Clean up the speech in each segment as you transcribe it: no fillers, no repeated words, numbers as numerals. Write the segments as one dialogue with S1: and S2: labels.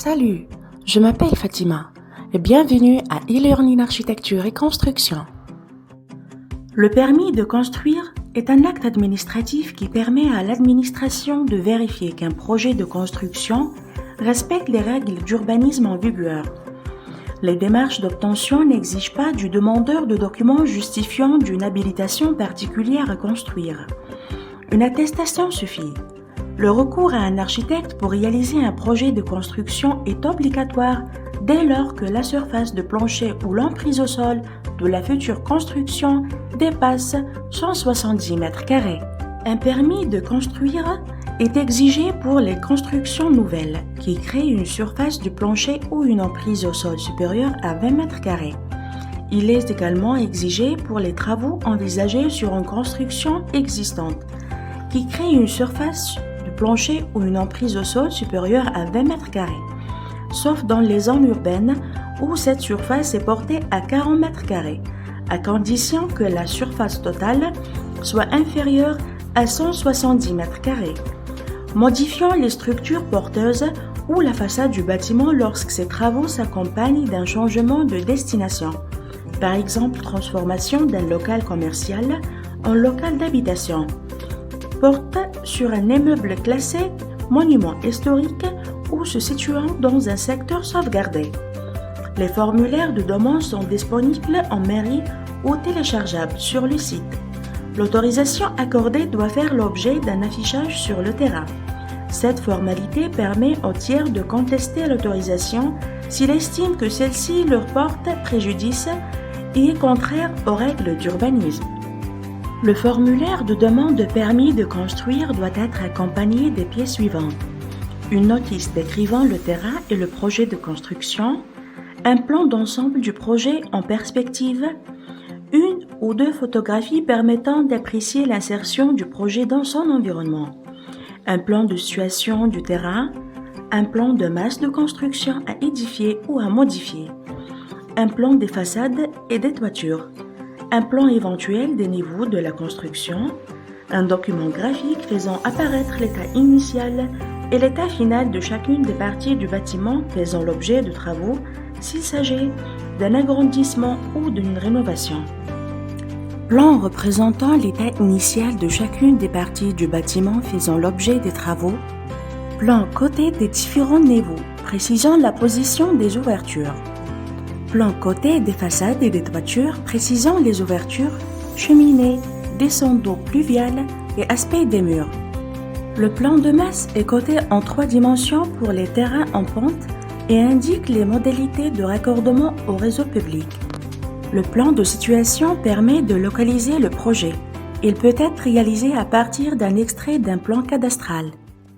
S1: Salut, je m'appelle Fatima et bienvenue à e-learning architecture et construction. Le permis de construire est un acte administratif qui permet à l'administration de vérifier qu'un projet de construction respecte les règles d'urbanisme en vigueur. Les démarches d'obtention n'exigent pas du demandeur de documents justifiant d'une habilitation particulière à construire. Une attestation suffit. Le recours à un architecte pour réaliser un projet de construction est obligatoire dès lors que la surface de plancher ou l'emprise au sol de la future construction dépasse 170 m². Un permis de construire est exigé pour les constructions nouvelles qui créent une surface du plancher ou une emprise au sol supérieure à 20 m². Il est également exigé pour les travaux envisagés sur une construction existante qui crée une surface du plancher ou une emprise au sol supérieure à 20 m², sauf dans les zones urbaines où cette surface est portée à 40 m², à condition que la surface totale soit inférieure à 170 m². Modifiant les structures porteuses ou la façade du bâtiment lorsque ces travaux s'accompagnent d'un changement de destination, par exemple transformation d'un local commercial en local d'habitation. Porte sur un immeuble classé monument historique ou se situant dans un secteur sauvegardé. Les formulaires de demande sont disponibles en mairie ou téléchargeables sur le site. L'autorisation accordée doit faire l'objet d'un affichage sur le terrain. Cette formalité permet au tiers de contester l'autorisation s'il estime que celle-ci leur porte préjudice et est contraire aux règles d'urbanisme. Le formulaire de demande de permis de construire doit être accompagné des pièces suivantes: une notice décrivant le terrain et le projet de construction, un plan d'ensemble du projet en perspective, une ou deux photographies permettant d'apprécier l'insertion du projet dans son environnement, un plan de situation du terrain, un plan de masse de construction à édifier ou à modifier, un plan des façades et des toitures, un plan éventuel des niveaux de la construction, un document graphique faisant apparaître l'état initial et l'état final de chacune des parties du bâtiment faisant l'objet de travaux s'il s'agit d'un agrandissement ou d'une rénovation. Plan représentant l'état initial de chacune des parties du bâtiment faisant l'objet des travaux. Plan côté des différents niveaux précisant la position des ouvertures. Plan côté des façades et des toitures précisant les ouvertures, cheminées, descentes d'eau pluviale et aspect des murs. Le plan de masse est coté en 3 dimensions pour les terrains en pente et indique les modalités de raccordement au réseau public. Le plan de situation permet de localiser le projet. Il peut être réalisé à partir d'un extrait d'un plan cadastral.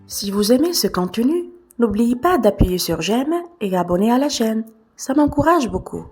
S1: Si vous aimez ce contenu, n'oubliez pas d'appuyer sur j'aime et abonner à la chaîne. Ça m'encourage beaucoup.